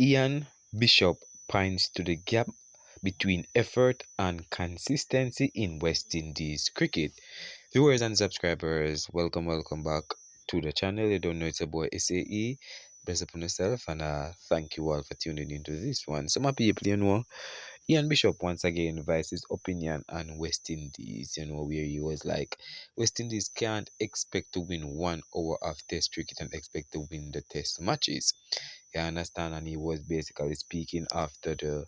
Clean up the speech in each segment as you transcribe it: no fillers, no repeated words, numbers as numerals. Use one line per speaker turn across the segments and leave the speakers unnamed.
Ian Bishop points to the gap between effort and consistency in West Indies cricket. Viewers and subscribers, welcome back to the channel. You don't know it's a boy SAE. Bless upon yourself and thank you all for tuning into this one. So my people, Ian Bishop once again voiced his opinion on West Indies, where he was like, West Indies can't expect to win 1 hour of test cricket and expect to win the test matches. You understand? And he was basically speaking after the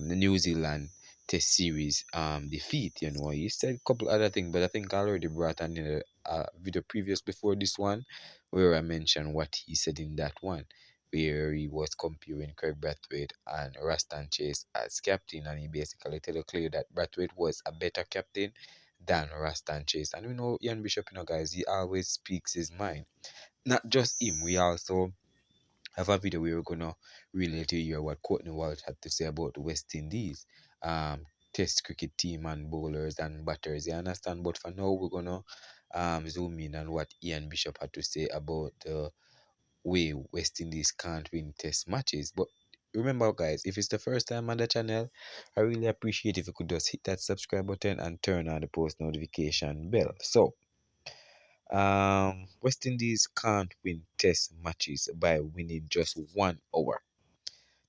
New Zealand Test series defeat. He said a couple other things, but I think I already brought on in a video previous before this one, where I mentioned what he said in that one, where he was comparing Craig Brathwaite and Ruston Chase as captain, and he basically told it clear that Brathwaite was a better captain than Ruston Chase. And we know Ian Bishop, guys, he always speaks his mind. Not just him, we also have a video where we're gonna really to hear what Courtney Walsh had to say about the West Indies test cricket team and bowlers and batters, you understand? But for now we're gonna zoom in on what Ian Bishop had to say about the way West Indies can't win test matches. But remember guys, if it's the first time on the channel, I really appreciate if you could just hit that subscribe button and turn on the post notification bell. So West Indies can't win test matches by winning just 1 hour.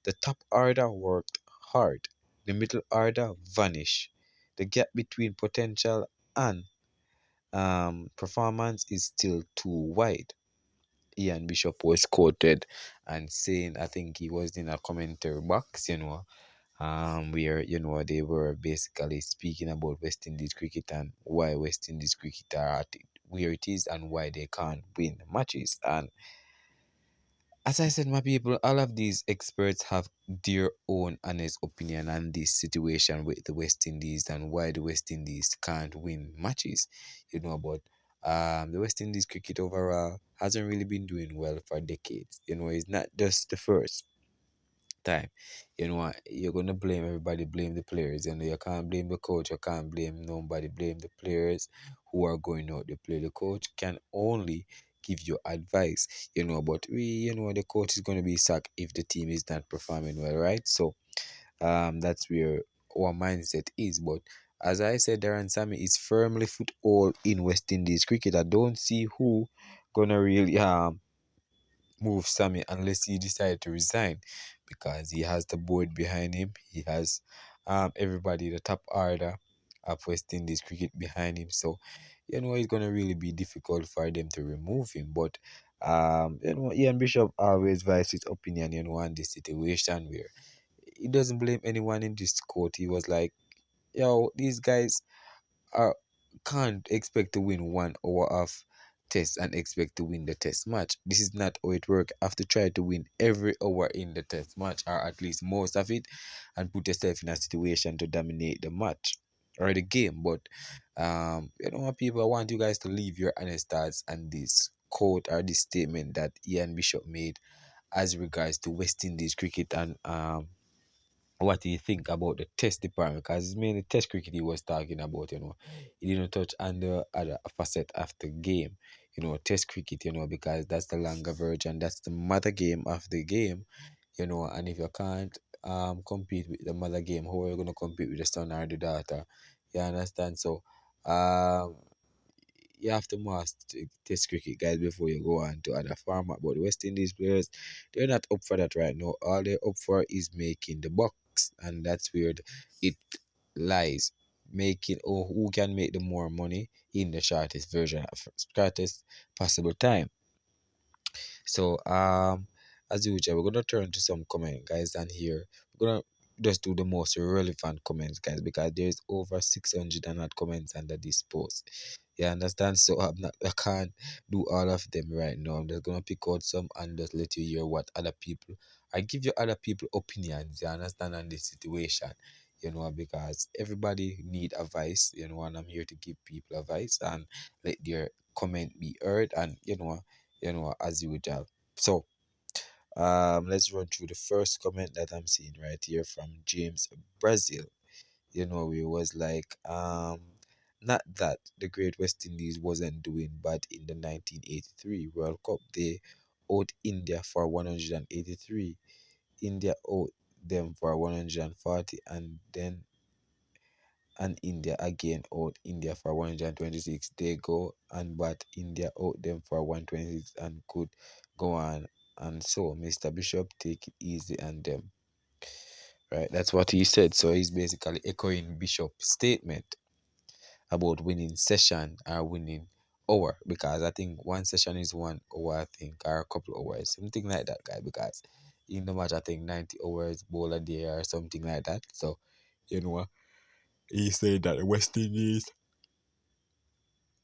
The top order worked hard, the middle order vanished. The gap between potential and performance is still too wide. Ian Bishop was quoted and saying, I think he was in a commentary box, where they were basically speaking about West Indies cricket and why West Indies cricket are at where it is and why they can't win matches. And as I said, my people, all of these experts have their own honest opinion on this situation with the West Indies and why the West Indies can't win matches. But the West Indies cricket overall hasn't really been doing well for decades. It's not just the first time. You're gonna blame everybody, blame the players. You can't blame the coach, you can't blame nobody, blame the players who are going out to play. The coach can only give you advice, but the coach is gonna be sacked if the team is not performing well, right? So that's where our mindset is. But as I said, Darren Sammy is firmly football in West Indies cricket. I don't see who gonna really move Sammy unless he decide to resign, because he has the board behind him. He has everybody, the top order of West Indies cricket behind him. So it's gonna really be difficult for them to remove him. But Ian Bishop always voiced his opinion, on this situation where he doesn't blame anyone in this court. He was like, these guys are can't expect to win 1 hour of test and expect to win the test match. This is not how it works. You have to try to win every hour in the test match, or at least most of it, and put yourself in a situation to dominate the match or the game. But what people, I want you guys to leave your honest thoughts on this quote or this statement that Ian Bishop made as regards to West Indies cricket, and what do you think about the test department? Because it's mainly test cricket he was talking about. He didn't touch on the other facet of the game, test cricket, because that's the longer version, that's the mother game of the game, and if you can't compete with the mother game, how are you going to compete with the son or the daughter? You understand? So um you have to master test cricket, guys, before you go on to other format. But the West Indies players, they're not up for that right now. All they're up for is making the bucks, and that's where it lies. Making, or who can make the more money in the shortest possible time. So as usual, we're gonna turn to some comment, guys, and here we're gonna just do the most relevant comments, guys, because there's over 600 and odd comments under this post. You understand? So I can't do all of them right now. I'm just gonna pick out some and just let you hear what other people. I give you other people opinions. You understand, on this situation. Because everybody need advice. And I'm here to give people advice and let their comment be heard. And as usual. So let's run through the first comment that I'm seeing right here from James Brazil. He was like, not that the Great West Indies wasn't doing bad in the 1983 World Cup. They owed India for 183. India out them for 140, and then and India again out India for 126. They go and bat India out them for 126 and could go on. And so Mr. Bishop take it easy on them. Right, that's what he said. So he's basically echoing Bishop's statement about winning session or winning hour, because I think one session is 1 hour, I think, or a couple hours, something like that, guy. Because in the match, I think 90 hours bowl a day or something like that. So, you know, he said that the West Indies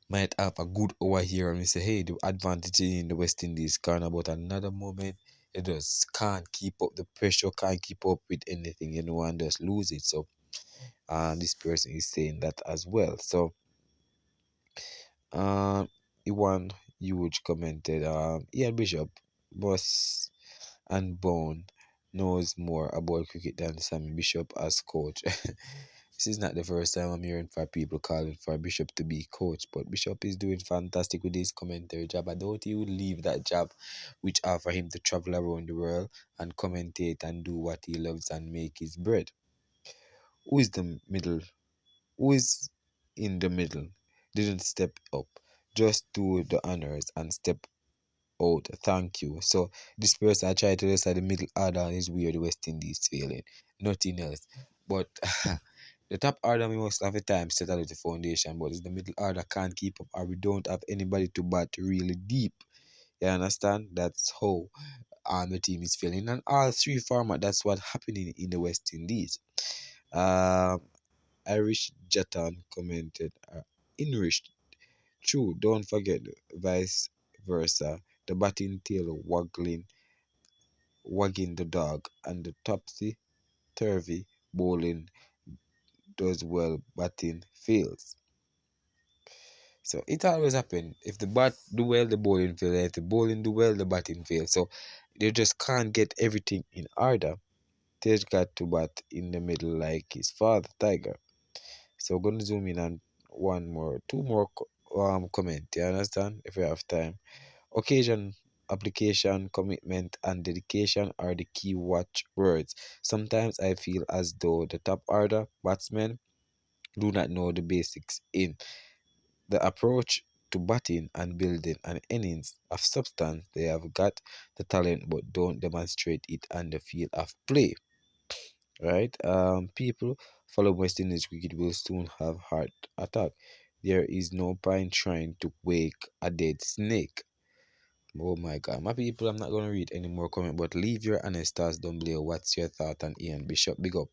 might have a good hour here, and we say, hey, the advantage in the West Indies can, about another moment. It just can't keep up the pressure, can't keep up with anything, and just lose it. So, this person is saying that as well. So, Um, Iwan Huge commented, Ian Bishop, Boss and Bone knows more about cricket than Sammy Bishop as coach. This is not the first time I'm hearing for people calling for Bishop to be coach, but Bishop is doing fantastic with his commentary job. I doubt he would leave that job, which offer him to travel around the world and commentate and do what he loves and make his bread. Who is the middle who is in the middle didn't step up. Just do the honors and step out. Thank you. So this person I tried to list at the middle order is where the West Indies failing. Nothing else. But the top order we most of the time set out the foundation, but it's the middle order can't keep up, or we don't have anybody to bat really deep. You understand? That's how the team is failing. And all three format, that's what happening in the West Indies. Um Irish Jatan commented, Enriched, true, don't forget vice versa. The batting tail wagging the dog, and the topsy turvy bowling does well, batting fails. So it always happen. If the bat do well, the bowling fails. If the bowling do well, the batting fails. So they just can't get everything in order. Tej got to bat in the middle like his father, Tiger. So we're gonna zoom in on two more comment. You understand? If we have time. Occasion, application, commitment, and dedication are the key watch words. Sometimes I feel as though the top order batsmen do not know the basics in the approach to batting and building an innings of substance. They have got the talent but don't demonstrate it on the field of play. Right? People follow West Indies cricket will soon have heart attack. There is no point trying to wake a dead snake. Oh my god, my people, I'm not gonna read any more comment, but leave your honest thoughts down below. What's your thought on Ian Bishop? Big up.